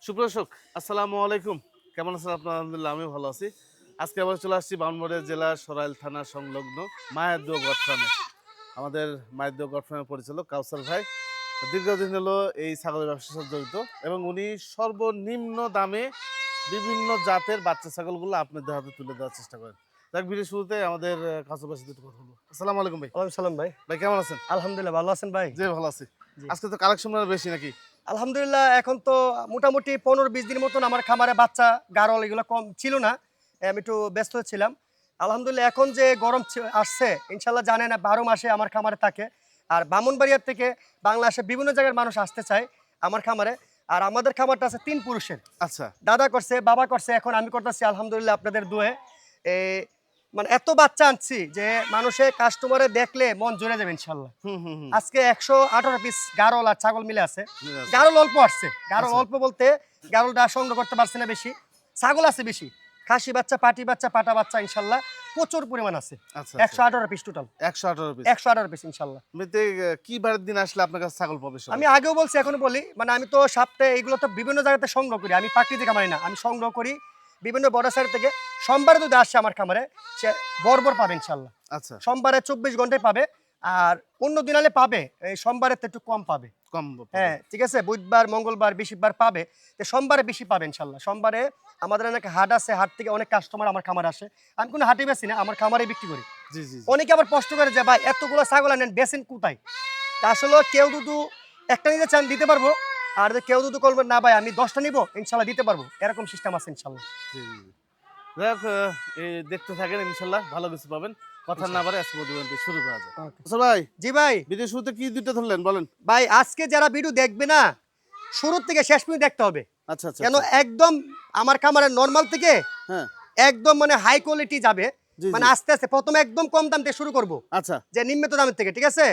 সুপ্রদর্শক, আসসালামু আলাইকুম। কেমন আছেন আপনারা? আলহামদুলিল্লাহ, আমি ভালো আছি। আজকে আবার চলে আসছি ব্রাহ্মণবাড়িয়া জেলার সরাইল থানা সংলগ্ন মায়ের দোয়া গড ফার্মে। আমাদের মায়ের দোয়া গড ফার্মের পরিচালক কাউসার ভাই দীর্ঘদিন হলো এই ছাগলের ব্যবসার সাথে জড়িত এবং উনি সর্বনিম্ন দামে বিভিন্ন জাতের বাচ্চা ছাগলগুলো আপনাদের হাতে তুলে দেওয়ার চেষ্টা করেন। যাক, ভিডিও শুরুতে আমাদের কাউসার ভাইয়ের সাথে একটু কথা বলবো। আসসালামু আলাইকুম ভাই। ওয়ালাইকুম সালাম ভাই। ভাই কেমন আছেন? আলহামদুলিল্লাহ ভালো আছেন ভাই? জি, ভালো আছি। জি। আজকে তো কালেকশন বেশি নাকি? আলহামদুলিল্লাহ এখন তো মোটামুটি ১৫-২০ দিনের মতন আমার খামারে বাচ্চা, গাড়ল এগুলো কম ছিল না। আমি একটু ব্যস্ত ছিলাম। আলহামদুলিল্লাহ এখন যে গরম আসছে ইনশাআল্লাহ জানেন ১২ মাসে আমার খামারে থাকে। আর ব্রাহ্মণবাড়িয়া থেকে বাংলাদেশের বিভিন্ন জায়গার মানুষ আসতে চায় আমার খামারে। আর আমাদের খামারটা আছে ৩ পুরুষের। আচ্ছা। দাদা করছে, বাবা করছে, এখন আমি করতেছি আলহামদুলিল্লাহ আপনাদের দোয়ায়। এ মানে এত বাচ্চা আনছি যে মানুষে কাস্টমারে দেখলে মন জুড়ে যাবে ইনশাআল্লাহ। হুম হুম হুম। আজকে ১১৮ পিস গারল আর ছাগল মিলে আছে। মিলে আছে। গারল অল্প আসছে। গারল আচ্ছা। অল্প বলতে গারলটা সংগ্রহ করতে পারছে না বেশি। ছাগল আছে বেশি। খাসি বাচ্চা, পাটি বাচ্চা, পাটা বাচ্চা ইনশাআল্লাহ প্রচুর পরিমাণ আছে। আচ্ছা, ১১৮ পিস টোটাল। ১১৮ পিস। ১১৮ পিস ইনশাআল্লাহ। এমনিতে কি বারের দিন আসলে আপনার কাছে ছাগল পাবে সবাই? আমি আগেও বলছি এখনো বলি, মানে আমি তো সপ্তাহে এগুলো তো বিভিন্ন জায়গাতে সংগ্রহ করি। আমি প্রাকৃতিক খামারি না। আমি সংগ্রহ করি বিভিন্ন বর্ডার সাইড থেকে। সোমবারে যদি আসে আমার খামারে সে বর্বর পাবে ইনশাআল্লাহ। আচ্ছা, সোমবারে ২৪ ঘন্টায় পাবে। আর অন্য দিন হলে পাবে। এই সোমবারে তো একটু কম পাবে। কম পাবে। হ্যাঁ, ঠিক আছে? বুধবার, মঙ্গলবার, বৃহস্পতিবার পাবে। তো সোমবারে বেশি পাবে ইনশাআল্লাহ। সোমবারে আমাদের অনেক হাট আছে। হাট থেকে অনেক কাস্টমার আমার খামারে আসে। আমি কোনো হাটে বেচি না, আমার খামারেই বিক্রি করি। জি, জি, জি। অনেকে আবার প্রশ্ন করে যে, "ভাই এতগুলো ছাগল আনেন, বেচেন কোথায়?" তা আসলে কেউ যদি একটা নিতে চান দিতে পারবো। আর যদি কেউ যদি বলবেন, "না ভাই আমি ১০ টা নিবো," ইনশাআল্লাহ দিতে পারবো। এরকম সিস্টেম আছে ইনশাআল্লাহ। জি, জি, জি। যাই হোক, এই দেখতে থাকেন, ইনশাল্লাহ ভালো কিছু পাবেন। কথা না বাড়ে আজকে প্রতিবেদনটি শুরু করা যাক। ওকে। আচ্ছা ভাই, জি ভাই। ভিডিও শুরুতে কি দুইটা ধরলেন বলেন? ভাই আজকে যারা ভিডিও দেখবে না, শুরু থেকে শেষ পর্যন্ত দেখতে হবে। আচ্ছা, আচ্ছা, কেন আচ্ছা। একদম আমার খামারের নরমাল থেকে হ্যাঁ, একদম মানে হাই কোয়ালিটি যাবে। জি, মানে জি। আস্তে, আস্তে ১ম এ একদম কম দাম থেকে শুরু করব। আচ্ছা, যে নিম্নত দামের থেকে, ঠিক আছে?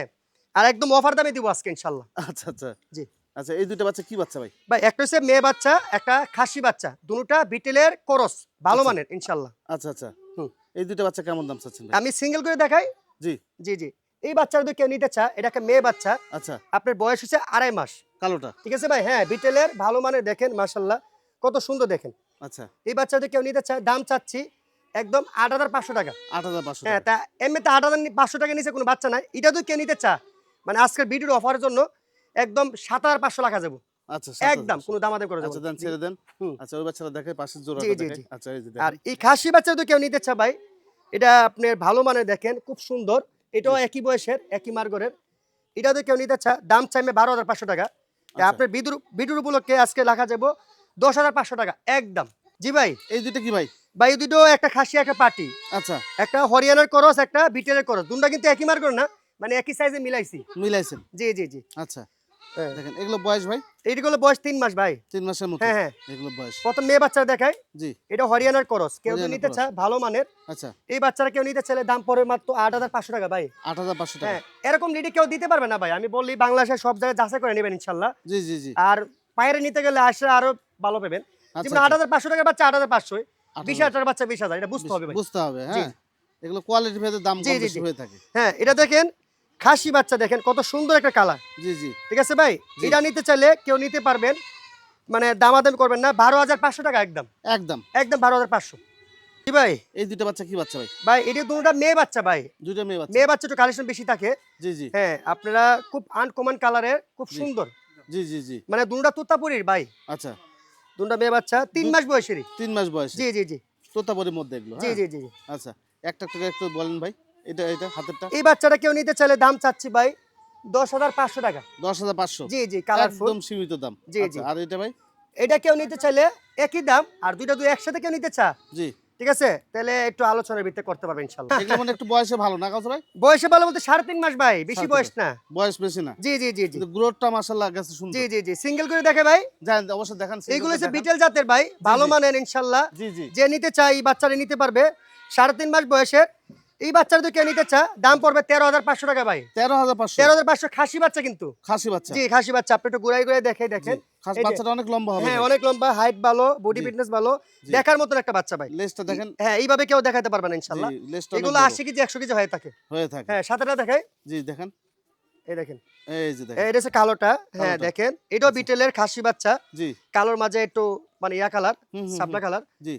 আর একদম অফার দামে দিব আজকে ইনশাআল্লাহ। আচ্ছা, আচ্ছা। জি। আচ্ছা, এই দুইটা বাচ্চা কি বাচ্চা ভাই? ভাই একটা হচ্ছে মেয়ে বাচ্চা, একটা খাসি বাচ্চা। দুটোটা বিটেলের ক্রস, ভালো আচ্ছা, মানের ইনশাআল্লাহ। আচ্ছা, আচ্ছা। হুম। এই দুইটা বাচ্চা কেমন দাম চাচ্ছেন ভাই? আমি সিঙ্গেল করে দেখাই। জি, জি, জি। এই বাচ্চাটা যদি কেউ নিতে চায়, এটা একটা মেয়ে বাচ্চা। আচ্ছা। আপনার বয়স হচ্ছে ২.৫ মাস। কালোটা? ঠিক আছে ভাই? হ্যাঁ, বিটেলের ভালো মানের দেখেন মাশাআল্লাহ। কত সুন্দর দেখেন। আচ্ছা, এই বাচ্চা যদি কেউ নিতে চায়, দাম চাচ্ছি একদম ৮৫০০ টাকা। ৮,৫০০ হ্যাঁ, টাকা। তা এমনিতে ৮৫০০ টাকার নিচে কোনো বাচ্চা নাই। এটা যদি কেউ নিতে চায়, মানে আজকের ভিডিওর অফারের জন্য একদম ৭৫০০ রাখা যাবো। আচ্ছা, ৭,৫০০। একদম কোনো দামাদামি করা যাবে আচ্ছা, না। দেন, জি। ছেড়ে দেন। হুম। আচ্ছা, ওই বাচ্চাটা দেখাই, পাশের জি, জোড়াটা জি, দেখাই। জি। আচ্ছা, এই যে আর দেখেন। এই খাসি বাচ্চা যদি কেউ নিতে চায় ভাই, এটা আপনার ভালো মানের দেখেন, খুব সুন্দর। এটাও জি। একই বয়সের, একই মার্গরের। এটা যদি কেউ নিতে চায়, দাম চাইবে ১২৫০০ টাকা। আচ্ছা। আপনার ভিডিওর উপলক্ষে আজকে রাখা যাবো ১০৫০০ টাকা একদম। জি ভাই। এই দুইটা কি ভাই? ভাই এই দুটো একটা খাসি, একটা পাটি। আচ্ছা, একটা হরিয়ানার করস, একটা বিটেলের করস। ২ টা কিন্তু একই মার্গর না, মানে একই সাইজে মিলাইছি। মিলাইছেন। জি, জি, জি। আচ্ছা, হ্যাঁ। দেখেন এগুলো বয়স ভাই? এইগুলো বয়স ৩ মাস ভাই। ৩ মাসের মতো? হ্যাঁ, হ্যাঁ। এগুলো বয়স। ১ম মেয়ে বাচ্চা দেখাই। জি, এটা হরিয়ানার করস। কেউ যদি হরিয়ানা নিতে ক্রস। চায় ভালো মানের, আচ্ছা, এই বাচ্চারা কেউ নিতে চাইলে দাম পড়বে মাত্র ৮৫০০ টাকা ভাই। ৮,৫০০ টাকা। হ্যাঁ, এরকম রেটে কেউ দিতে পারবে না ভাই। আমি বললি বাংলাদেশের সব জায়গায় যাচাই করে নেবেন ইনশাআল্লাহ। জি, জি, জি। আর বাইরে নিতে গেলে আসলে আরো ভালো পাবেন। আচ্ছা, যেমন আচ্ছা। ৮৫০০ টাকার বাচ্চা ৮৫০০, ২০০০০ ৮,৫০০ টাকার বাচ্চা ২০০০০, এটা বুঝতে হবে ভাই। বুঝতে হবে, জি, হ্যাঁ? এগুলো কোয়ালিটি ভেদে দাম জি, কম জি, বেশি জি। হয়ে থাকে। হ্যাঁ, এটা দেখেন খাসি বাচ্চা দেখেন কত সুন্দর একটা কালার। জি, জি, ঠিক আছে ভাই? জি। এটা নিতে চাইলে কেউ নিতে পারবেন। মানে দামাদামি করবেন না। ১২৫০০ টাকা একদম। একদম। একদম ১২৫০০। জি ভাই? এই ২ টা বাচ্চা কি বাচ্চা ভাই? ভাই এটা দুটোটা মেয়ে বাচ্চা ভাই। ২ টা মেয়ে বাচ্চা? মেয়ে বাচ্চা একটু কালেকশন বেশি থাকে। জি, জি, হ্যাঁ, আপনারা খুব আনকমন কালারের, খুব জি, সুন্দর। জি, জি, জি। মানে দুটোটা তোতাপুরির ভাই। আচ্ছা, দুটোটা মেয়ে বাচ্চা ৩ মাস বয়সেরই। ৩ মাস বয়সে। জি, জি, জি। তোতাপুরির মধ্যে এগুলো, জি, হ্যাঁ? জি, জি, জি। আচ্ছা, একটা করে একটু বলেন ভাই। এটা হাতেরটা? এই বাচ্চাটা কেউ নিতে চাইলে দাম চাচ্ছি ভাই ১০৫০০ টাকা। ১০,৫০০। জি, জি, কালারফুল। একদম সীমিত দাম। জি, আচ্ছা, জি। আর এটা ভাই? এটা কেউ নিতে চাইলে একই দাম। আর দুইটা যদি একসাথে কেউ নিতে চা, জি। ঠিক আছে? তাহলে একটু আলোচনার ভিত্তিতে করতে পারবেন ইনশাআল্লাহ। এগুলো মানে একটু বয়সে ভালো না কাউসার ভাই? বয়সে ভালো বলতে ৩.৫ মাস ভাই, বেশি ৩.৫ বয়স না। বয়স বেশি না। জি, জি, জি, জি। কিন্তু গ্রোথটা মাশাআল্লাহ গেছে জি, সুন্দর। জি, জি। সিঙ্গেল করে দেখে ভাই। যান, অবশ্যই দেখান, এইগুলো সিঙ্গেলটা হচ্ছে দেখান। বিটেল জাতের ভাই। জি, ভালো জি, মানের ইনশাআল্লাহ। জি, জি। যে নিতে চায় এই বাচ্চারা নিতে পারবে। ৩.৫ মাস বয়সের। এই বাচ্চারা যদি কেউ নিতে চায়, দাম পড়বে ১৩৫০০ টাকা ভাই। ১৩,৫০০। ১৩৫০০ খাসি বাচ্চা কিন্তু। খাসি বাচ্চা? জি, খাসি বাচ্চা। আপনি একটু ঘুরাই ঘুরাই দেখাই জি। দেখেন। এই যে বাচ্চাটা অনেক লম্বা হবে হ্যাঁ, ভাই। অনেক লম্বা, হাইট ভালো, বডি জি, ফিটনেস ভালো। জি। দেখার মতন একটা বাচ্চা ভাই। লেজটা দেখেন। হ্যাঁ, এইভাবে কেউ দেখাতে পারবে না জি, ইনশাআল্লাহ। লেজটা অনেক এগুলো বড় ৮০ কেজি ১০০ কেজি হয়ে থাকে। হয়ে থাকে। হ্যাঁ, সাথেটা দেখাই। জি, দেখেন। এই দেখেন, এই যে দেখেন। এটা হচ্ছে কালোটা। হ্যাঁ কালোটা। দেখেন, এটাও আচ্ছা। বিটেলের খাসি বাচ্চা, জি। কালোর মাঝে একটু মানে ইয়া কালার, হুম, হুম, হুম। সাপলা কালার। জি।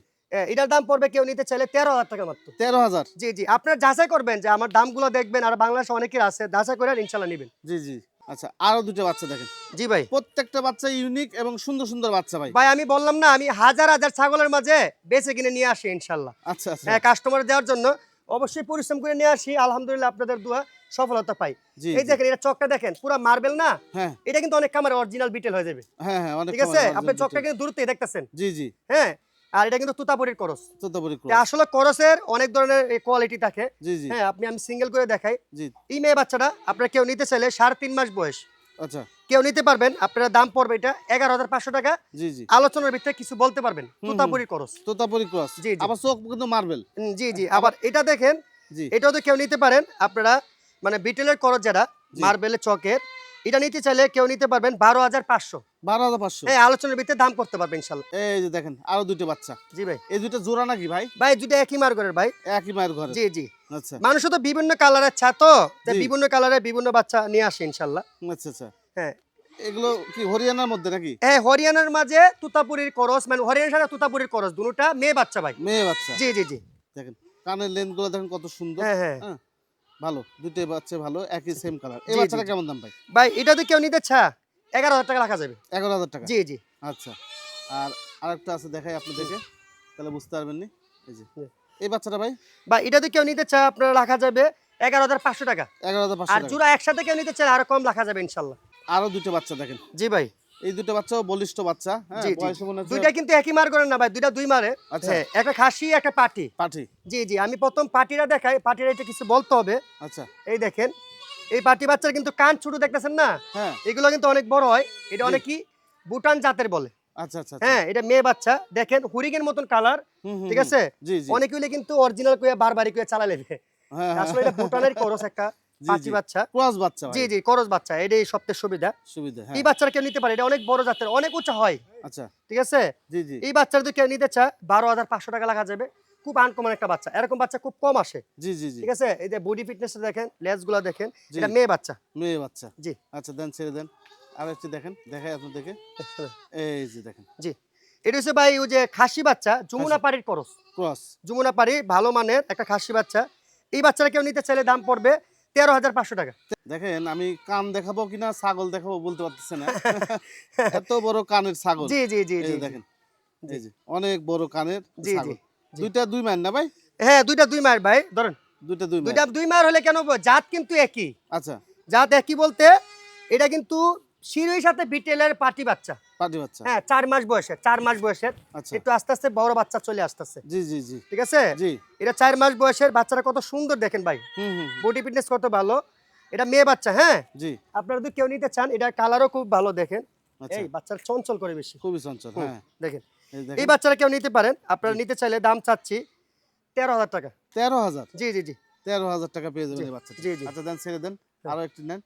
এটার দাম পড়বে কেউ নিতে চাইলে 13,000 টাকা মাত্র। 13,000। জি, জি। আপনারা যাচাই করবেন যে আমার দামগুলো দেখবেন, আর বাংলাদেশে অনেকের আছে। যাচাই করে ইনশাআল্লাহ নিবেন। জি, জি। আচ্ছা, আরো ২ টা বাচ্চা দেখেন। জি ভাই। প্রত্যেকটা বাচ্চা ইউনিক এবং সুন্দর, সুন্দর বাচ্চা ভাই। ভাই আমি বললাম না, আমি হাজার, হাজার ছাগলের মাঝে বেছে কিনে নিয়ে আসি ইনশাআল্লাহ। আচ্ছা, আচ্ছা। হ্যাঁ, কাস্টমার দেওয়ার জন্য অবশ্যই পরিশ্রম করে নিয়ে আসি। আলহামদুলিল্লাহ আপনাদের দোয়া সফলতা পাই। জি, এই জি। দেখেন, এটা চকটা দেখেন, পুরা মার্বেল না? হ্যাঁ, এটা কিন্তু অনেক খামারে অরিজিনাল বিটেল হয়ে যাবে। হ্যাঁ, হ্যাঁ, অনেক ঠিক খামারে আছে? অরিজিনাল আপনি চকটা বিটেল। কিন্তু দূরত্বে দেখতেছেন। জি, জি। হ্যাঁ? আর এটা কিন্তু তুতাপুরির করস। তোতাপুরি তো ক্রস। আসলে করসের অনেক ধরনের কোয়ালিটি থাকে। জি, জি, হ্যাঁ, আমি সিঙ্গেল করে দেখাই। জি। এই মেয়ে বাচ্চাটা আপনারা কেউ নিতে চাইলে 3.5 মাস বয়স। আচ্ছা। কেউ নিতে পারবেন। আপনারা দাম পড়বে এটা 11,500 টাকা। জি, জি। আলোচনার ভিতরে কিছু বলতে পারবেন। হুম, হুম। তুতাপুরি করস। তোতাপুরি ক্রস। জি, জি। আবার চোখ কিন্তু মার্বেল। জি, জি। আবার আবার এটা দেখেন, জি, এটাও তো কেউ নিতে পারেন। আপনারা মানে বিটেলের করস যেটা, জি। মার্বেলের চকের, এটা নিতে চাইলে কেউ নিতে পারবেন 12,500। 12,500। হ্যাঁ, আলোচনার ভিতরে দাম করতে পারবেন ইনশাআল্লাহ। এই যে দেখেন আরো ২ টা বাচ্চা। জি ভাই। এই ২ টা জোড়া নাকি ভাই? ভাই দুইটা একই মার্গরের ভাই। একই মায়ের ঘরের। জি, জি। আচ্ছা, মানুষও তো বিভিন্ন কালারের চা তো, তাই জি। বিভিন্ন কালারের বিভিন্ন বাচ্চা নিয়ে আসে ইনশাআল্লাহ। আচ্ছা, আচ্ছা। হ্যাঁ। এগুলো কি হরিয়ানার মধ্যে নাকি? হ্যাঁ, হরিয়ানার মাঝে তুতাপুরির করস, মানে হরিয়ানার সাথে তুতাপুরির করস, দুটোটা মেয়ে বাচ্চা ভাই। মেয়ে বাচ্চা। জি, জি, জি। দেখেন কানের লেন্থ গুলো দেখেন কত সুন্দর। হ্যাঁ, হ্যাঁ। হ্যাঁ, ভালো। ২ টাই বাচ্চা ভালো, একই সেম কালার। এই জি, জি, বাচ্চাটা জি। কেমন দাম ভাই? ভাই এটা যদি কেউ নিতে চা 11,000 টাকা রাখা যাবে। 11,000 টাকা। জি, জি। আচ্ছা। আর আরেকটা আছে দেখাই আপনাদেরকে। তাহলে বুঝতে পারবেন নি। এই যে। জি। এই বাচ্চাটা ভাই ভাই এটা যদি কেউ নিতে চা আপনার রাখা যাবে 11,500 টাকা। 11,500 আর টাকা। জোড়া একসাথে কেউ নিতে চায় আরো কম রাখা যাবে ইনশাআল্লাহ। আরো ২ টা বাচ্চা দেখেন। জি ভাই। এই ২ টা বাচ্চাও বলিষ্ঠ বাচ্চা। হ্যাঁ, জি, জি। বয়সে মনে হচ্ছে দুইটা কিন্তু একই মার করেন না ভাই, দুইটা দুই মারে। আচ্ছা। হ্যাঁ, একটা খাসি একটা পাটি। পাঠি। জি, জি। আমি ১ম পাটিরা দেখাই, পাটিরা এটা কিছু বলতে হবে। আচ্ছা। এই দেখেন, এই পাটি বাচ্চার কিন্তু কান ছোট দেখতেছেন না? হ্যাঁ। এগুলো কিন্তু অনেক বড় হয়। এটা জি। অনেকেই ভুটান জাতের বলে। আচ্ছা, আচ্ছা, আচ্ছা। হ্যাঁ, এটা মেয়ে বাচ্চা। দেখেন হরিণের মতন কালার। হুম, হুম, ঠিক হুম। আছে? জি, জি। অনেকে হইলে কিন্তু অরিজিনাল কইয়া বারবারই কইয়া চালা লেবে। হ্যাঁ, হ্যাঁ। আসলে এটা ভুটানের করস একটা জি, পাটি জি। বাচ্চা। ক্রস বাচ্চা জি, ভাই। জি, করস বাচ্চা। এটাই সবচেয়ে সুবিধা। সুবিধা। এই হ্যাঁ। বাচ্চারা কেউ নিতে পারে। এটা অনেক বড় জাতের, অনেক উঁচা হয়। আচ্ছা। ঠিক আছে? জি, জি। এই বাচ্চা যদি কেউ নিতে চায় 12,500 টাকা রাখা যাবে। খুব আনকমন একটা বাচ্চা। এরকম বাচ্চা খুব কম আসে। জি, জি, জি। ঠিক আছে? এই যে বডি ফিটনেসটা দেখেন, লেজগুলা দেখেন। জি। এটা মেয়ে বাচ্চা। মেয়ে বাচ্চা। জি। আচ্ছা দেন ছেড়ে দেন। আরেকটি দেখেন। দেখাই আপনাদেরকে। এই যে দেখেন। জি। এটা হচ্ছে ভাই ওই যে খাসি বাচ্চা, খাসি। যমুনা পাড়ির করস। ক্রস। যমুনা পাড়ি ভালো মানের একটা খাসি বাচ্চা। এই বাচ্চাটা কেউ নিতে চাইলে দাম পড়বে 13,500 টাকা। দেখেন আমি কান দেখাবো কিনা ছাগল দেখাবো বলতে পারতেছি না। এত বড় কানের ছাগল। জি, জি, জি, এই জি, যে জি। দেখেন। এই যে অনেক বড় কানের জি, জি, ছাগল। জি। ২ টা ২ মাইল না ভাই? হ্যাঁ, ২ টা ২ মায়ের ভাই। ধরেন ২ টা ২ মাইল। ২ টা ২ মায়ের হলে কেন জাত কিন্তু একই। আচ্ছা। জাত একই বলতে এটা কিন্তু শিরোই সাথে বিটেলের পাটি বাচ্চা। পাটি বাচ্চা। হ্যাঁ, ৪ মাস বয়সের, ৪ মাস বয়সের। আচ্ছা। একটু আস্তে, আস্তে বড় বাচ্চা চলে আসতেছে। জি, জি, জি। ঠিক আছে? জি। এটা ৪ মাস বয়সের বাচ্চারা কত সুন্দর দেখেন ভাই। হুম, হুম, হুম। বডি ফিটনেস কত ভালো। এটা মেয়ে বাচ্চা, হ্যাঁ? জি। আপনারা যদি কেউ নিতে চান, এটার কালারও খুব ভালো দেখেন। আচ্ছা। এই বাচ্চারা চঞ্চল করে বেশি। খুবই চঞ্চল। হুম, হ্যাঁ। দেখেন। এই এই দেখেন। বাচ্চারা কেউ নিতে পারেন। আপনারা জি। নিতে চাইলে দাম চাচ্ছি 13,000 টাকা। ১৩,০০০। জি, জি, জি। ১৩,০০০ টাকা পেয়ে যাবেন জি, এই বাচ্চাটা। জি, জি। আচ্ছা দেন ছেড়ে দেন। হ্যাঁ। আরো একটি নেন।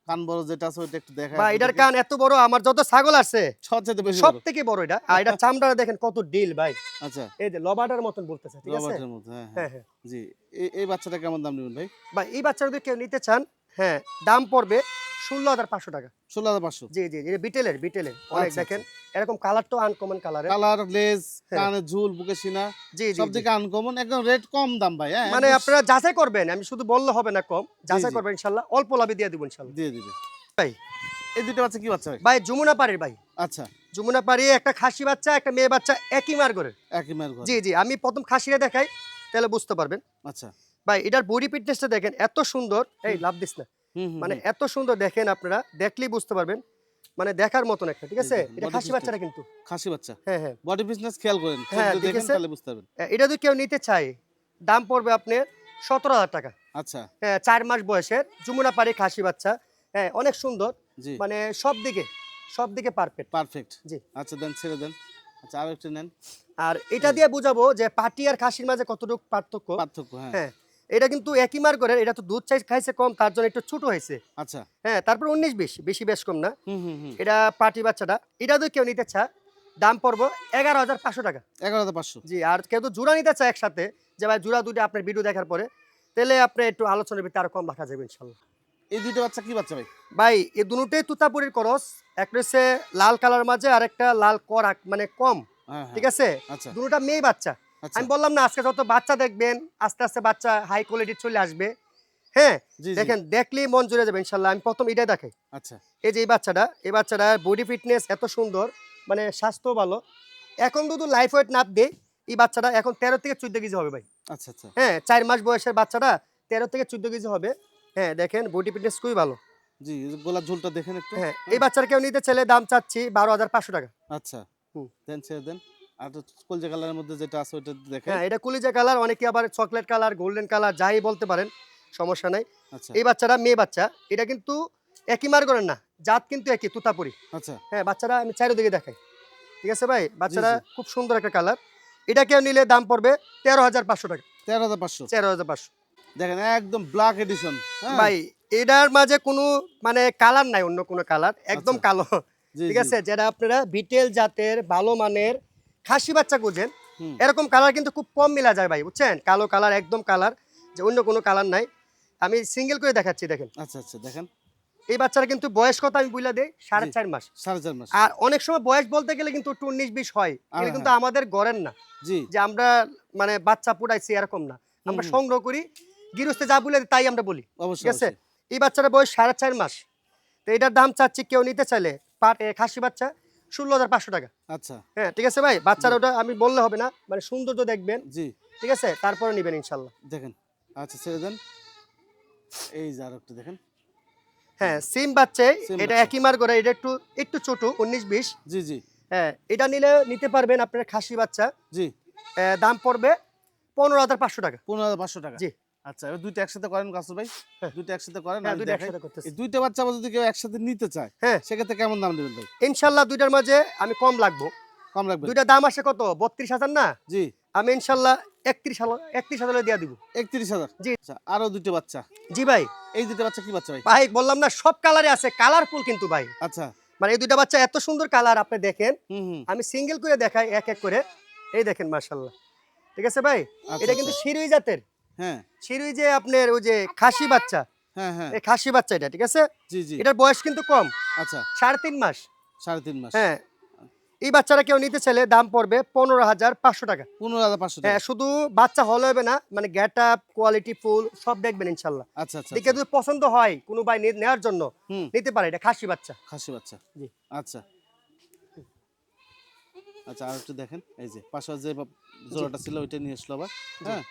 কান বড় যেটা আছে ওইটা একটু দেখাই বা এটার আপনাদেরকে। কান এত বড়, আমার যত ছাগল আছে সবচাইতে বেশি বড়। সবথেকে বড় এটা। আর এটার চামড়াটা দেখেন কত ডিল ভাই। আচ্ছা। এই যে লবাটার মতন বলতেছে। ঠিক আছে? রবার্টের মতো। হ্যাঁ, হ্যাঁ। হ্যাঁ, হ্যাঁ। জি। এই বাচ্চাটা কেমন দাম নেবেন ভাই? বা এই বাচ্চা যদি কেউ নিতে চান, হ্যাঁ, দাম পড়বে 16,500 টাকা। ১৬,৫০০। জি, জি, এটা বিটেলের, বিটেলের। অনেক আচ্ছা, দেখেন। এরকম কালারটাও আনকমন কালারের। কালার, লেজ, হ্যাঁ। কানের ঝুল, বুকের সিনা জি, জি, সব জি। দিকে আনকমন। একদম রেট কম দাম ভাই। হ্যাঁ, মানে একদম আপনারা যাচাই করবেন। আমি শুধু বললে হবে না কম। জি, যাচাই জি। করবেন ইনশাআল্লাহ। অল্প লাভে দিয়ে দিব ইনশাআল্লাহ। দিয়ে দিবে। ভাই, এই ২ টা বাচ্চা কি বাচ্চা ভাই? ভাই যমুনা পাড়ির ভাই। আচ্ছা। যমুনা পাড়ি একটা খাসি বাচ্চা, একটা মেয়ে বাচ্চা একই মার করে। একই মায়ের ঘর। জি, জি। আমি ১ম খাসিটা দেখাই, তাহলে বুঝতে পারবেন। আচ্ছা। ভাই এটার বডি ফিটনেসটা দেখেন এত সুন্দর। এই হুম। লাভ দিস না। হুম, হুম, মানে হুম। এত সুন্দর দেখেন, আপনারা দেখলেই বুঝতে পারবেন। মানে দেখার মতন একটা। ঠিক এই আছে? দেখেন এটা বডি খাসি ফিটনেস। বাচ্চাটা কিন্তু। খাসি বাচ্চা। হ্যাঁ, হ্যাঁ। বডি ফিটনেস খেয়াল করেন। চোখ হ্যাঁ, দিয়ে দেখেন দেখেছে? তাহলে বুঝতে পারবেন। এটা যদি কেউ নিতে চায়, দাম পড়বে আপনার 17,000 টাকা। আচ্ছা। হ্যাঁ, ৪ মাস বয়সের যমুনা পাড়ি খাসি বাচ্চা। হ্যাঁ, অনেক সুন্দর। জি। মানে সবদিকে পারফেক্ট। পারফেক্ট। জি। আচ্ছা দেন ছেড়ে দেন। আচ্ছা আরো একটু নেন। আর এটা দিয়ে বুঝাবো যে পাটি আর খাসির মাঝে কতটুকু পার্থক্য। পার্থক্য হ্যাঁ। হ্যাঁ, এটা কিন্তু একই মার করে, এটা তো দুধ খাইছে কম, তার জন্য একটু ছোট হয়েছে। আচ্ছা। হ্যাঁ, তারপর 19-20, বেশি বেশ কম না। হুম, হুম, হুম। এটা পাটি বাচ্চাটা। এটা যদি কেউ নিতে চায়, দাম পড়বো 11,500 টাকা। ১১,৫০০। জি, আর কেউ তো জোড়া নিতে চায় একসাথে, যে ভাই জোড়া দুইটা আপনার ভিডিও দেখার পরে, তাহলে আপনি একটু আলোচনার ভিতরে আরো কম রাখা যাবে ইনশাআল্লাহ। এই দুইটা বাচ্চা কি বাচ্চা ভাই? ভাই এই দুটোই তুতাপুরির করস, একটা হচ্ছে লাল কালার মাঝে আর একটা লাল করাক মানে কম, হ্যাঁ ঠিক হ্যাঁ। আছে। আচ্ছা দুটোটা মেয়ে বাচ্চা। আচ্ছা। আমি বললাম না আজকে যত বাচ্চা দেখবেন আস্তে আস্তে বাচ্চা হাই কোয়ালিটি চলে আসবে। হ্যাঁ, জি জি। দেখেন দেখলেই মন জুড়ে যাবে ইনশাল্লাহ। আমি প্রথম এটাই দেখাই, আচ্ছা এই যে এই বাচ্চাটা বডি ফিটনেস এত সুন্দর, মানে স্বাস্থ্য ভালো। এখন যদি লাইফ ওয়েট নাপ দেই, এই বাচ্চাটা এখন 13 থেকে 14 কেজি হবে ভাই। আচ্ছা আচ্ছা। হ্যাঁ, 4 মাস বয়সের বাচ্চাটা 13 থেকে 14 কেজি হবে। হ্যাঁ, দেখেন বডি ফিটনেস খুবই ভালো। জি, এই যে গলার ঝোলটা দেখেন একটু। হ্যাঁ, এই হ্যাঁ। বাচ্চার কেউ নিতে চাইলে দাম চাচ্ছি 12,500 টাকা। আচ্ছা। হুম। দেন ছেড়ে দেন। আর তো কলজা কালারের মধ্যে যেটা আছে ওইটা দেখাই। হ্যাঁ, এটা কলিজা কালার, অনেকে আবার চকলেট কালার, গোল্ডেন কালার যাই বলতে পারেন, সমস্যা নাই। আচ্ছা এই বাচ্চাটা মেয়ে বাচ্চা, এটা কিন্তু একই মার করেন না, জাত কিন্তু একই তুতাপুরি। আচ্ছা। হ্যাঁ, বাচ্চারা আমি চারিদিকে দেখাই, ঠিক আছে ভাই। বাচ্চারা জি। খুব সুন্দর একটা কালার। এটা কেউ নিলে দাম পড়বে 13,500 টাকা। 13,500। 13,500 দেখেন একদম ব্ল্যাক এডিশন। হ্যাঁ। ভাই। এটার মাঝে কোনো মানে কালার নাই, অন্য কোনো কালার, একদম আচ্ছা। কালো, জি ঠিক জি। আছে। যেটা আপনারা বিটেল জাতের ভালো মানের খাসি বাচ্চা খুঁজেন, হুম। এরকম কালার কিন্তু খুব কম মিলা যায় ভাই, বুঝছেন। কালো কালার, একদম কালার, যে অন্য কোনো কালার নাই। আমি সিঙ্গেল করে দেখাচ্ছি, দেখেন আচ্ছা আচ্ছা দেখেন। এই বাচ্চারা কিন্তু বয়স কত আমি বলে দেই, জি। 4.5 মাস। 4.5 মাস। আর অনেক সময় বয়স বলতে গেলে কিন্তু একটু 19-20 হয়, আর এটা কিন্তু হ্যাঁ। আমাদের গড়ের না জি। যে আমরা মানে বাচ্চা পুরাইছি এরকম না, আমরা হুম। সংগ্রহ করি, গৃহস্থে যা বলে দেয় তাই আমরা বলি, অবশ্যই ঠিক আছে। অবশ্যই। এই বাচ্চার বয়স 4.5 মাস। তো এটার দাম চাচ্ছি কেউ নিতে চাইলে খাসি বাচ্চা 16,500 টাকা। আচ্ছা। হ্যাঁ, ঠিক আছে ভাই। বাচ্চার জি ওটা আমি বললে হবে না, মানে সৌন্দর্য দেখবেন, জি। ঠিক আছে, তারপরে নিবেন ইনশাল্লাহ। দেখেন। আচ্ছা ছেড়ে দেন। এই যে আরেকটা দেখেন। এই হ্যাঁ, যে সিম বাচ্চা, সেম এটা বাচ্চা। একই মার করে, এটা একটু একটু ছোট 19-20। জি জি। হ্যাঁ, এটা নিলে নিতে পারবেন আপনার খাসি বাচ্চা। জি। দাম পড়বে 15,500 টাকা। 15,500 টাকা। জি। আচ্ছা এবার দুইটা একসাথে করেন কাসু ভাই। হ্যাঁ। দুইটা একসাথে করেন হ্যাঁ, আমি দুইটা দেখাই। একসাথে করতেছি। এই দুইটা বাচ্চা আবার যদি কেউ একসাথে নিতে চায় হ্যাঁ, সেক্ষেত্রে কেমন দাম দিবেন ভাই? ইনশাল্লাহ দুইটার মাঝে আমি কম লাগবো। কম রাখবেন? দুইটা দাম আসে কত, 32,000 না? জি। আমি ইনশাল্লাহ 31,000 দিয়ে দিব। 31,000। জি। আচ্ছা আরো দুইটা বাচ্চা। জি ভাই। এই দুইটা বাচ্চা কি বাচ্চা ভাই? ভাই বললাম না সব কালারে আছে, কালারফুল কিন্তু ভাই। আচ্ছা। মানে এই দুইটা বাচ্চা এত সুন্দর কালার, আপনি দেখেন। হুম হুম। আমি সিঙ্গেল করে দেখাই এক এক করে। এই দেখেন মাশাআল্লাহ, ঠিক আছে ভাই। আচ্ছা, এটা কিন্তু আচ্ছা। শিরুই জাতের, হ্যাঁ শিরুই যে আপনার ওই যে খাসি বাচ্চা, হ্যাঁ হ্যাঁ। এই খাসি বাচ্চা এটা, ঠিক আছে। জি জি। এটার বয়স কিন্তু কম, আচ্ছা 3.5 মাস। 3.5 মাস। হ্যাঁ, এই বাচ্চারা কেউ নিতে চাইলে দাম পড়বে 15,500 টাকা। 15,500 টাকা। হ্যাঁ, শুধু বাচ্চা হলে হবে না, মানে গেট আপ, কোয়ালিটি ফুল সব দেখবেন ইনশাল্লাহ। আচ্ছা আচ্ছা। দেখে যদি পছন্দ হয় কোনো ভাই নেওয়ার জন্য হুম। নিতে পারে, এটা খাসি বাচ্চা। খাসি বাচ্চা। জি। আচ্ছা। আচ্ছা আর একটু দেখেন এই যে পাশে যে জোড়াটা ছিল ওইটা নিয়ে আসলো আবার। হ্যাঁ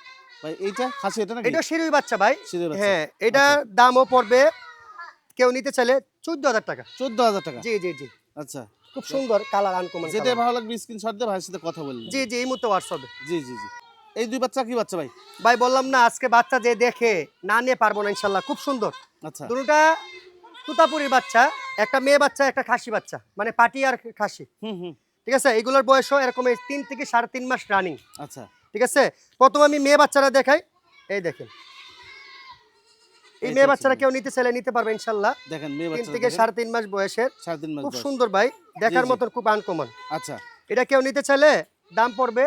ভাই এইটা খাসি এটা নাকি? এটা শিরুই বাচ্চা ভাই। শিরের বাচ্চা। হ্যাঁ, এটার দামও পড়বে কেউ নিতে চাইলে 14,000 টাকা। 14,000 টাকা। জি জি জি। আচ্ছা। খুব সুন্দর কালার, আনকমন যেটা কালার। ভালো লাগবে স্ক্রিনশট দিয়ে ভাইয়ের সাথে কথা বললেন। জি জি, এই মুহূর্তে হোয়াটসঅ্যাপে। জি জি জি। এই দুই বাচ্চা কি বাচ্চা ভাই? ভাই বললাম না আজকে বাচ্চা যে দেখে না নিয়ে পারবো না ইনশাল্লাহ, খুব সুন্দর। আচ্ছা দুটোটা তুতাপুরি বাচ্চা, একটা মেয়ে বাচ্চা একটা খাসি বাচ্চা, মানে পাটি আর খাসি, হুম হুম। ঠিক আছে। এগুলোর বয়সও এরকম 3 থেকে 3.5 মাস রানিং, আচ্ছা ঠিক আছে। প্রথম আমি মেয়ে বাচ্চারা দেখাই, এই দেখেন। এই মেয়ে বাচ্চারা কেউ নিতে চাইলে নিতে পারবে ইনশাল্লাহ। দেখেন মেয়ে 3 বাচ্চা থেকে 3.5 মাস বয়সের, 3.5 মাস খুব বয়স। সুন্দর ভাই, দেখার জি। মতন, খুব আনকমন। আচ্ছা এটা কেউ নিতে চাইলে দাম পড়বে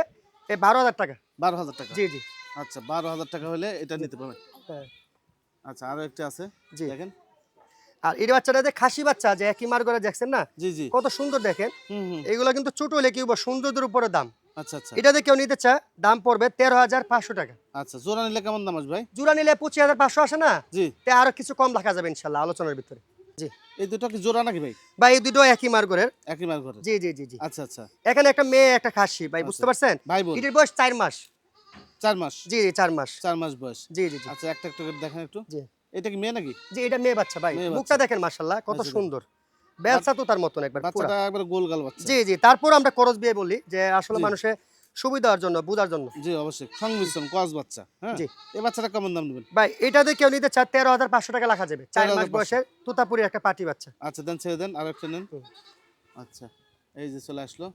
12,000 টাকা। 12,000 টাকা। জি জি। আচ্ছা 12,000 টাকা হলে এটা নিতে পারবেন। হ্যাঁ, আচ্ছা আরো একটা আছে জি। দেখেন। আর এই বাচ্চাটা যে খাসি বাচ্চা যে একই মার করে দেখছেন না, জি জি। কত সুন্দর দেখেন। হুম হুম। এগুলো কিন্তু ছোট হলে কি হবো, সৌন্দর্যের উপরে দাম। আচ্ছা আচ্ছা। এটা যে কেউ নিতে চায় দাম পড়বে 13,500 টাকা। আচ্ছা জোড়া নিলে কেমন দাম আসবে ভাই? জোড়া নিলে 25,500 আসে না, জি। তে আরো কিছু কম রাখা যাবে ইনশাল্লাহ আলোচনার ভিতরে। জি এই দুটো কি জোড়া নাকি ভাই? ভাই, এই দুটো একই মার করে। একই মার ঘরে? জি জি জি জি। আচ্ছা আচ্ছা। এখানে একটা মেয়ে একটা খাসি ভাই, বুঝতে আচ্ছা। পারছেন। ভাই বোন? এটির বয়স 4 মাস। 4 মাস। জি জি, 4 মাস। 4 মাস বয়স। জি জি জি আচ্ছা একটা একটা করে দেখেন একটু। জি এটা কি মেয়ে নাকি? জি, এটা মেয়ে বাচ্চা ভাই। মেয়ে মুখটা বাচ্চা। দেখেন মাশাআল্লাহ, কত আচ্ছা, সুন্দর, বেলসা তো তার মতন একবার পুরা। বাচ্চাটা একবার গোল গাল বাচ্চা। জি জি, তারপর আমরা করস বিয়ে বলি যে আসলে জি। মানুষের সুবিধার জন্য, বোঝার জন্য। জি অবশ্যই সংমিশ্রণ কস বাচ্চা। হ্যাঁ জি এই বাচ্চাটা কেমন দাম নেবেন? ভাই, এটাতে কেউ নিতে চায় 13,500 টাকা রাখা যাবে। 4 মাস 13,500 বয়সের তুতাপুরি একটা পাটি বাচ্চা। আচ্ছা দেন ছেড়ে দেন আর একটা নেন। হুম। আচ্ছা এই যে চলে আসলো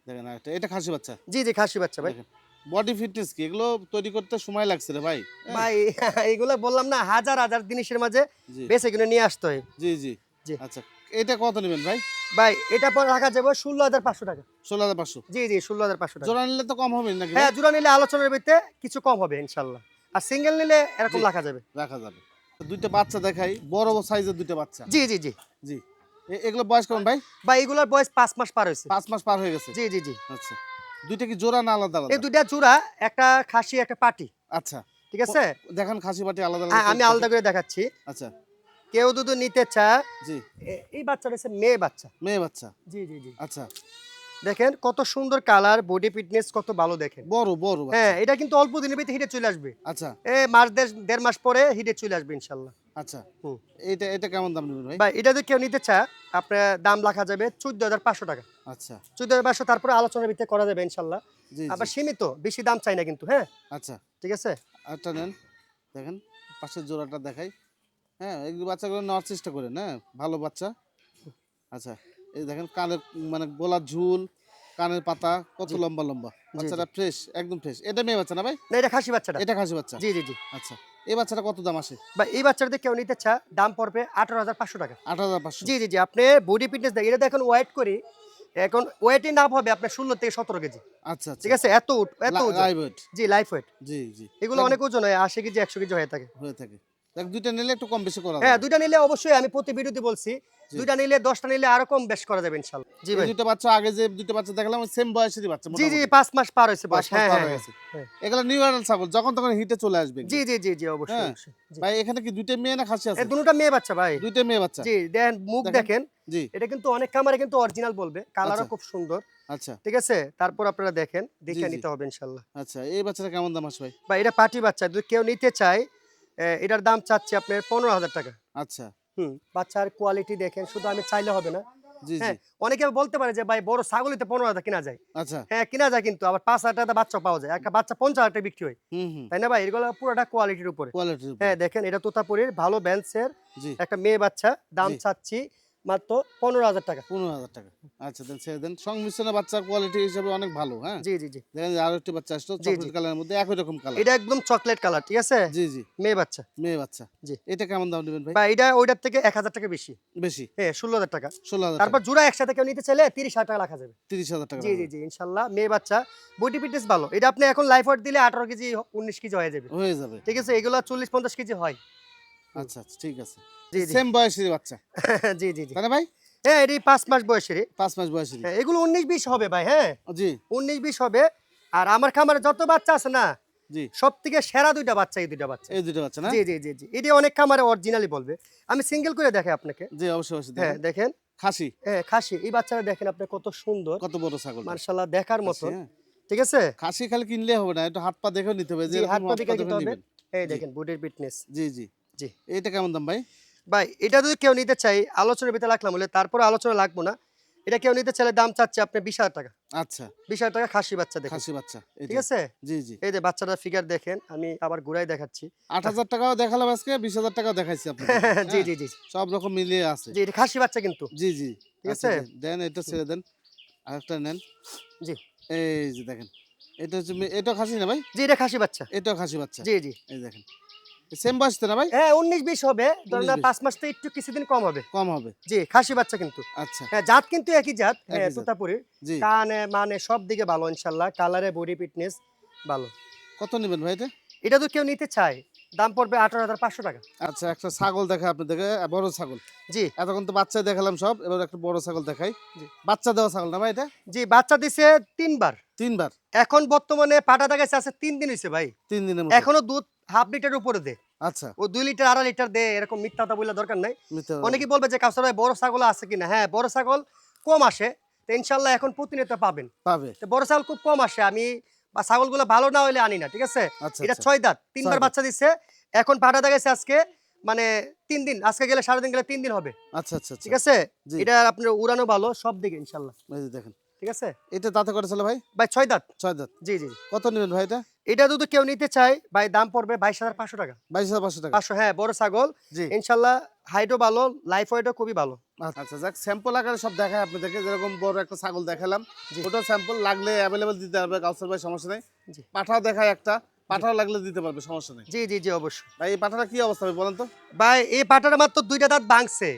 দেখেন আরেকটা এটা খাসি বাচ্চা। জি জি, খাসি বাচ্চা ভাই। দেখেন বডি ফিটনেস কি এগুলো তৈরি করতে সময় লাগছে রে ভাই। হ্যাঁ? ভাই এইগুলো বললাম না, হাজার হাজার জিনিসের মাঝে জি বেছে কিনে নিয়ে আসতে হয়। জি জি। জি আচ্ছা এটা কত নেবেন ভাই? ভাই, এটা পর রাখা যাবে 16,500 টাকা। 16,500। জি জি, 16,500 টাকা। জোড়া নিলে তো কম হবে নাকি ভাই? হ্যাঁ, জোড়া নিলে আলোচনার ভিত্তিতে কিছু কম হবে ইনশাল্লাহ। আর সিঙ্গেল নিলে এরকম জি। রাখা যাবে। রাখা যাবে। দুইটা বাচ্চা দেখাই, বড় সাইজের দুইটা বাচ্চা। জি জি জি জি, এগুলো বয়স কেমন ভাই? বা এগুলোর বয়স 5 মাস পার হয়েছে। 5 মাস পার হয়ে গেছে। জি জি জি আচ্ছা, দুইটা কি জোড়া না আলাদা এই আলাদা? দুইটা জোড়া, একটা খাসি একটা পাটি। আচ্ছা, ঠিক আছে, দেখান খাসি পাটি আলাদা আলাদা আমি করে আলাদা দেখি। করে দেখাচ্ছি। আচ্ছা, কেউ যদি নিতে চায়, জি, এই বাচ্চাটা হচ্ছে মেয়ে বাচ্চা। মেয়ে বাচ্চা। জি জি জি আচ্ছা, দেখেন কত সুন্দর কালার, বডি ফিটনেস কত ভালো দেখেন। বড় বড় হ্যাঁ, বাচ্চা। এটা কিন্তু অল্প দিনের ভিতরে হিটে চলে আসবে। আচ্ছা, মাস দেড় মাস পরে হিটে চলে আসবে ইনশাল্লাহ। আচ্ছা, হুম। এটা কেমন দাম নেবেন ভাই? ভাই এটা যদি কেউ নিতে চায়, আপনার দাম রাখা যাবে 14,500 টাকা। আচ্ছা, 14,500, তারপরে আলোচনার ভিতরে করা যাবে ইনশাল্লাহ। জি জি, আবার সীমিত, বেশি দাম চাই না কিন্তু। হ্যাঁ, আচ্ছা, ঠিক আছে। আরেকটা নেন, দেখেন পাশের জোড়াটা দেখাই। হ্যাঁ, এই বাচ্চাগুলো নেওয়ার চেষ্টা করেন, হ্যাঁ, ভালো বাচ্চা। আচ্ছা, এই দেখেন কানের মানে গলার ঝুল, কানের পাতা কত জি লম্বা লম্বা। জি জি বাচ্চাটা ফ্রেশ, একদম ফ্রেশ। এটা মেয়ে বাচ্চা না ভাই? না, এটা খাসি বাচ্চাটা। এটা খাসি বাচ্চা। জি জি জি আচ্ছা, এই বাচ্চাটা কত দাম আসে? বা এই বাচ্চাটা যদি কেউ নিতে চায়, দাম পড়বে 18,500 টাকা। 8,500। জি জি জি আপনি বডি ফিটনেস দেখেন, এটা দেখুন ওয়েট করি, এখন ওয়েটই নাপ হবে আপনার 16 থেকে 17 কেজি। আচ্ছা আচ্ছা, ঠিক আছে, এত ওজন। Live weight. জি, লাইফ ওয়েট। জি জি, এগুলো অনেক ওজন হয়, 80 কেজি 100 কেজি হয়ে থাকে। হয়ে থাকে। দেখ দুইটা নিলে একটু কম বেশি করা হ্যাঁ, যাবে। দুইটা নিলে অবশ্যই, আমি প্রতি ভিডিওতে বলছি, জি, দুইটা নিলে 10টা নিলে আরো কম বেশ করা যাবে ইনশাআল্লাহ। জি এই ভাই। দুইটা বাচ্চা আগে যে দুইটা বাচ্চা দেখালাম সেম বয়সেরই বাচ্চা জি জি মোটামুটি। 5 মাস পার হয়েছে 5 বয়স। মাস হ্যাঁ পার হ্যাঁ হয়ে হ্যাঁ গেছে। হ্যাঁ। এগুলা নিউ অ্যাডাল্ট ছাগল, যখন তখন হিটে চলে আসবে জি এগুলো। জি জি জি অবশ্যই হ্যাঁ, অবশ্যই। জি। ভাই এখানে কি দুইটা মেয়ে না খাসি এই আছে? দুটোটা মেয়ে বাচ্চা ভাই। দুইটা মেয়ে বাচ্চা। জি, দেন মুখ দেখেন। দেখেন। জি, এটা কিন্তু অনেক খামারে কিন্তু অরিজিনাল বলবে, কালারও আচ্ছা, খুব সুন্দর। আচ্ছা, ঠিক আছে, তারপর আপনারা দেখেন, জি, দেখে জি, নিতে হবে ইনশাআল্লাহ। আচ্ছা, এই বাচ্চাটা কেমন দাম আসে ভাই? বা এটা পাটি বাচ্চা, যদি কেউ নিতে চায়, এটার দাম চাচ্ছি আপনার 15,000 টাকা। আচ্ছা, বাচ্চার কোয়ালিটি দেখেন, শুধু আমি চাইলে হবে না। জি, জি, হ্যাঁ, অনেকে বলতে পারে যে ভাই বড় ছাগলই তো 15,000 কিনা যায়। আচ্চা, হ্যাঁ, কিনা যায়, কিন্তু আবার 5,000 টাকা বাচ্চা পাওয়া যায়। একটা বাচ্চা 50,000 টাকা বিক্রি হয়। হুম, হুম, তাই না ভাই? এগুলো পুরোটা কোয়ালিটির উপরে। কোয়ালিটির উপরে। হ্যাঁ, দেখেন এটা তোতাপুরির ভালো বেঞ্চের জি, একটা মেয়ে বাচ্চা, দাম জি, চাচ্ছি মাত্র 15,000 টাকা। 15,000 টাকা। আচ্ছা, দেন ছেড়ে দেন। সংমিশ্রণে বাচ্চার কোয়ালিটি হিসেবে অনেক ভালো, হ্যাঁ? জি, জি, জি। দেখেন যে আরো একটি বাচ্চা আসলো জি, জি। চকলেট কালারের মধ্যে একই রকম কালার। এটা একদম চকলেট কালার, ঠিক আছে? জি, জি, মেয়ে বাচ্চা। মেয়ে বাচ্চা। জি। এটা কেমন দাম নেবেন ভাই? বা এটা ওইটার থেকে ১,০০০ টাকা বেশি। বেশি, হ্যাঁ, 16,000 টাকা। 16,000 তারপর টাকা। জোড়া একসাথে কেউ নিতে চাইলে 30,000 টাকা রাখা যাবে। 30,000 টাকা জি, জি, রাখবেন। জি, ইনশাআল্লাহ। মেয়ে বাচ্চা, বডি ফিটনেস ভালো। এটা আপনি এখন লাইফ ওয়েট দিলে 18 কেজি 19 কেজি হয়ে যাবে। হয়ে যাবে। ঠিক আছে? এগুলা 40-50 কেজি হয়। হুম। আচ্ছা, আচ্ছা, ঠিক আছে। জি, জি। সেম বয়সেরই বাচ্চা। জি, জি, জি। তাই না ভাই? হ্যাঁ, এটি 5 মাস বয়সেরই। 5 মাস বয়সেরই। হ্যাঁ, এগুলো 19-20 হবে ভাই, হ্যাঁ? জি, 19-20 হবে। আর আমার খামারে যত বাচ্চা আছে না, জি। সবথেকে সেরা 2 টা বাচ্চা, এই 2 টা বাচ্চা। এই দুইটা বাচ্চা না? জি, জি, জি, জি। এটি অনেক খামারে অরিজিনালি বলবে। আমি সিঙ্গেল করে দেখাই আপনাকে। জি, অবশ্যই, অবশ্যই হ্যাঁ, দেখেন। দেখেন। খাসি, হ্যাঁ, খাসি। এই বাচ্চাটা দেখেন আপনি কত সুন্দর। কত বড় ছাগলটা। মাশাআল্লাহ দেখার খাসি, মতন। হ্যাঁ? ঠিক আছে? খাসি খালি কিনলে হবে না, একটু হাত পা দেখেও নিতে হবে যে জি, এরকম হাত পা হাত পা দিকে দেখে নিতে হবে। নিবেন। এই জি, দেখেন বডির ফিটনেস। জি, জি। জি। এটা কেমন দাম ভাই? ভাই এটা যদি কেউ নিতে চাই, আলোচনার ভিতরে রাখলাম হলে, তারপরে আলোচনা লাগবো না। এটা কেউ নিতে চাইলে দাম চাচ্ছে আপনার 20,000 টাকা। আচ্ছা, 20,000 টাকা খাসি বাচ্চা দেখেন। খাসি বাচ্চা ঠিক এটা। আছে? জি, জি। এই যে বাচ্চাটার ফিগার দেখেন, আমি আবার ঘুরাই দেখাচ্ছি। 8,000 টাকাও দেখালাম আজকে, 20,000 টাকাও দেখাইছি আপনাদেরকে। জি, হ্যাঁ? জি, জি। সব রকম মিলিয়ে আছে। জি, এটা খাসি বাচ্চা কিন্তু। জি, জি। ঠিক আচ্ছা, আছে? দেন এটা ছেড়ে দেন। আরেকটা নেন। জি। এই যে দেখেন। এটা হচ্ছে এটাও খাসি না ভাই? জি, এটা খাসি বাচ্চা। এটাও খাসি বাচ্চা। জি, জি। এই দেখেন। সেম বয়স তো না ভাই? হ্যাঁ, 19-20 হবে। ধরেন 19-20 5 মাস তো একটু কিছুদিন কম হবে। কম হবে। জি, খাসি বাচ্চা কিন্তু। আচ্ছা, হ্যাঁ, জাত কিন্তু একই জাত। হ্যাঁ, একই জাত। তোতাপুরির। জি। কানে, মানে সব দিকে ভালো ইনশাআল্লাহ। কালারে, বডি ফিটনেস ভালো। কত নিবেন ভাই এটা? এটা তো কেউ নিতে চায়, দাম পড়বে 18,500 টাকা। আচ্ছা, একটা ছাগল দেখাই আপনাদেরকে, বড় ছাগল। জি, এতক্ষণ তো বাচ্চা দেখালাম সব, এবার একটা বড় ছাগল দেখাই। জি। বাচ্চা দেওয়া ছাগল না ভাই এটা? জি, বাচ্চা দিছে ৩ বার। ৩ বার, এখন বর্তমানে পাটা দেখাইছে আছে ৩ দিন হইছে ভাই। ৩ দিনের মতো। এখনো দুধ হাফ লিটারের উপরে দেয়। আচ্ছা, ও 2 লিটার 2.5 লিটার দেয়, এরকম মিথ্যা কথা বলার দরকার নাই। মিথ্যা অনেকেই বলবে যে কাউসার ভাই বড় ছাগল আছে কিনা? হ্যাঁ, বড় ছাগল কম আসে। তো ইনশাআল্লাহ এখন প্রতিনিয়ত পাবেন। পাবে। তো বড় ছাগল খুব কম আসে। আমি ছাগলগুলো ভালো না হইলে আনি না। ঠিক আছে? আচ্ছা, এটা আচ্ছা। ৬ দাঁত। ৩ ছয় বার দাঁত। বাচ্চা দিচ্ছে। এখন পাটা দেখাইছে আজকে, মানে ৩ দিন। আজকে গেলে ৩.৫ দিন গেলে 3 দিন হবে। আচ্ছা, আচ্ছা, আচ্ছা। ঠিক আছে? জি। এটা আপনার উড়ানো ভালো সব দিকে ইনশাআল্লাহ। এই যে দেখেন। ঠিক আছে? এটা দাঁতে কয়টা ছিল ভাই? ভাই ৬ দাঁত। ৬ দাঁত। জি, জি। কত নিবেন ভাই এটা? এটা যদি কেউ নিতে চায় ভাই, দাম পড়বে 22,500 টাকা। 22,500 টাকা। 500, হ্যাঁ, বড় ছাগল। জি। ইনশাআল্লাহ হাইটও ভালো, লাইফ ওয়েটও খুবই ভালো। আচ্ছা, যাক স্যাম্পল আকারে সব দেখাই আপনাদেরকে, যেরকম বড় একটা ছাগল দেখালাম। জি। ওটাও স্যাম্পল, লাগলে অ্যাভেলেবল দিতে পারবে কাউসার ভাই, সমস্যা নেই। জি। পাঠাও দেখায় একটা, পাঠাও লাগলে দিতে পারবে, সমস্যা নেই। জি, জি, জি, অবশ্যই। ভাই এই পাঠাটা কি অবস্থা ভাই বলেন তো? ভাই এই পাটাটা মাত্র 2 টা দাঁত ভাঙছে।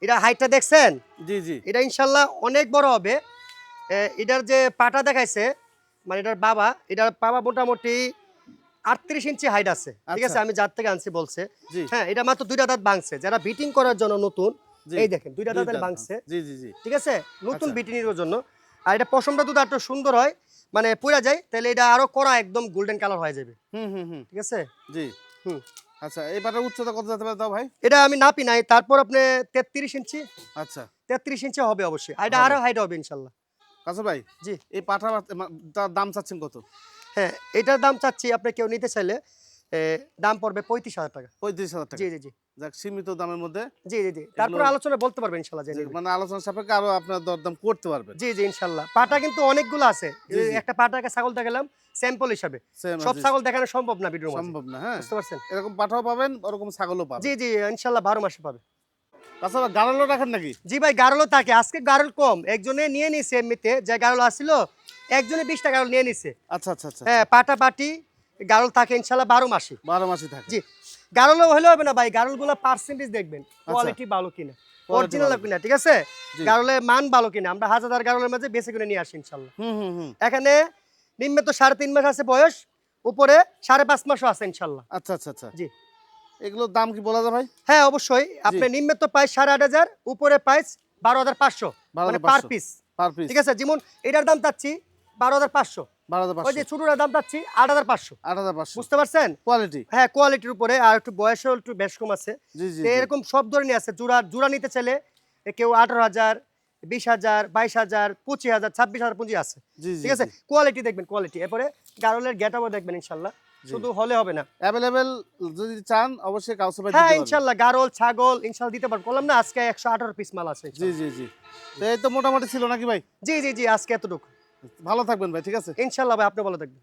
এটা হাইটটা দেখছেন? জি, জি। এটা ইনশাআল্লাহ অনেক বড় হবে। এটার যে পাটা দেখাইছে, মানে এটার বাবা মোটামুটি 38 ইঞ্চি হাইট আছে, ঠিক আছে? আচ্ছা। আমি যার থেকে আনছি বলছে। জি হ্যাঁ, এটা মাত্র 2টা দাঁত ভাঙছে। যারা বিটিং করার জন্য নতুন, জি এই দেখেন 2টা দুই দাঁতের দাঁত ভাঙছে, জি জি জি ঠিক আছে? নতুন আচ্ছা। বিটিনির জন্য। আর এটা পশমটা যদি একটু সুন্দর হয়, মানে পুরা যায়, তাহলে এটা আরো কড়া একদম গোল্ডেন কালার হয়ে যাবে, হুম হুম হুম ঠিক আছে? জি হুম। আচ্ছা এই পাটার উচ্চতা কত যেতে পারে তাও ভাই? এটা আমি নাপি নাই, তারপর আপনি 33 ইঞ্চি, আচ্ছা 33 ইঞ্চি হবে অবশ্যই। আর এটা হবে। আরো হাইট হবে ইনশাল্লাহ। কাছে ভাই জি। এই পাঠা তার দাম চাচ্ছেন কত? হ্যাঁ, এটার দাম চাচ্ছি, আপনি কেউ নিতে চাইলে দাম পড়বে 35,000 টাকা। 35,000 টাকা জি, জি, জি। যাক সীমিত দামের মধ্যে জি, জি, জি। তারপরে এগুলো আলোচনা বলতে পারবেন ইনশাল্লাহ, যে জেনে নিবেন। মানে আলোচনা সাপেক্ষে আরো আপনার দরদাম করতে পারবেন। জি, জি, ইনশাল্লাহ। পাটা কিন্তু অনেকগুলো আছে। জি, জি। একটা পাটাকে ছাগল দেখালাম স্যাম্পল হিসাবে। সেম সব ছাগল দেখানো সম্ভব না ভিডিওর মাঝে। সম্ভব না, হ্যাঁ? বুঝতে পারছেন? এরকম পাঠাও পাবেন, ওরকম ছাগলও জি, পাবেন। জি, ইনশাল্লাহ 12 মাসে পাবে। তাছাড়া গাড়লও রাখেন নাকি? জি ভাই, গারলও থাকে। আজকে গারল কম। একজনে নিয়ে নিছে এমনিতে, যে গারল আসছিল, একজনে 20টা গারল নিয়ে নিছে। আচ্ছা আচ্ছা আচ্ছা হ্যাঁ, পাটি গারল থাকে ইনশাল্লাহ 12 মাসে। 12 মাসই থাকে। জি। গারলও হলে হবে না ভাই। গারলগুলো পার্সেন্টেজ দেখবেন। কোয়ালিটি ভালো কিনা। Quality অরিজিনাল ভালো কিনা, ঠিক আছে? জি। গারলের মান ভালো কিনা। আমরা হাজার গারলের মাঝে বেছে কিনে নিয়ে আসি ইনশাল্লাহ। হুম হুম হুম এখানে নিম্নে তো 3.5 মাস আছে বয়স, উপরে 5.5 মাসও আছে ইনশাল্লাহ। আচ্ছা আচ্ছা আচ্ছা জি। এগুলোর দাম কি বলা যায় ভাই? হ্যাঁ, অবশ্যই। আপনি নিম্নে তো পাই 8,500, উপরে পাই 12,500, মানে পার 12,500 পিস। পার পিস ঠিক আছে? যেমন এটার দাম চাচ্ছি 12,500, ওই যে 12,500 ছোটটার দাম চাচ্ছি 8,500। 8,500 বুঝতে পারছেন? কোয়ালিটি হ্যাঁ, কোয়ালিটির উপরে, আর একটু বয়সও একটু বেশ কম আছে। জি জি তো জি এরকম সব ধরনের আছে। জোড়া নিতে চাইলে কেউ 18,000, 20,000, 22,000, 25,000, 26,000 পুঁজি আছে। জি জি ঠিক আছে? জি কোয়ালিটি দেখবেন, কোয়ালিটি। এরপরে গারলের গেটআপও দেখবেন ইনশাল্লাহ। জি। শুধু হলে হবে না। অ্যাভেলেবেল যদি চান অবশ্যই কাউসার ভাই হ্যাঁ, দিতে পারবে। ইনশাল্লাহ গারল, ছাগল ইনশাল্লাহ দিতে পারবো। বললাম না আজকে 118 পিস মাল আছে জি ইনশাল্লাহ। জি জি তো এই তো মোটামুটি ছিল নাকি ভাই? জি, জি, জি, আজকে এতটুকু। ভালো থাকবেন ভাই, ঠিক আছে? ইনশাল্লাহ ভাই, আপনি ভালো থাকবেন।